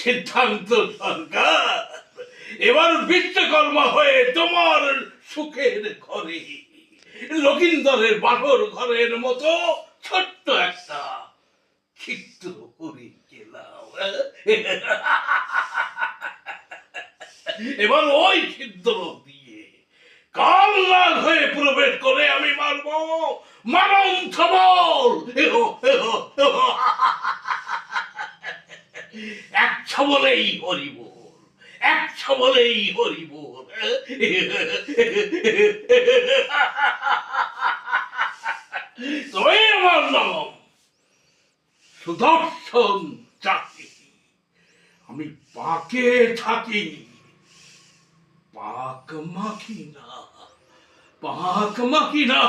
সিদ্ধান্ত সরকার, এবার বিশ্বকর্মা হয়ে তোমার সুখের ঘরে লকিন্দরের বাসর ঘরের মতো ছোট্ট একটা চিত্র করে গেলাম। এবার ওই ছিদ্র দিয়ে কাল লাল হয়ে প্রবেশ করে আমি মারব মারণ থবল। এক ছবলেই হরিবোল, এক ছবলেই হরিবোল। তবে আমার নাম সুদর্শন চাকরি। আমি পাকে থাকি, পাক মাখি না, পাক মাখি না।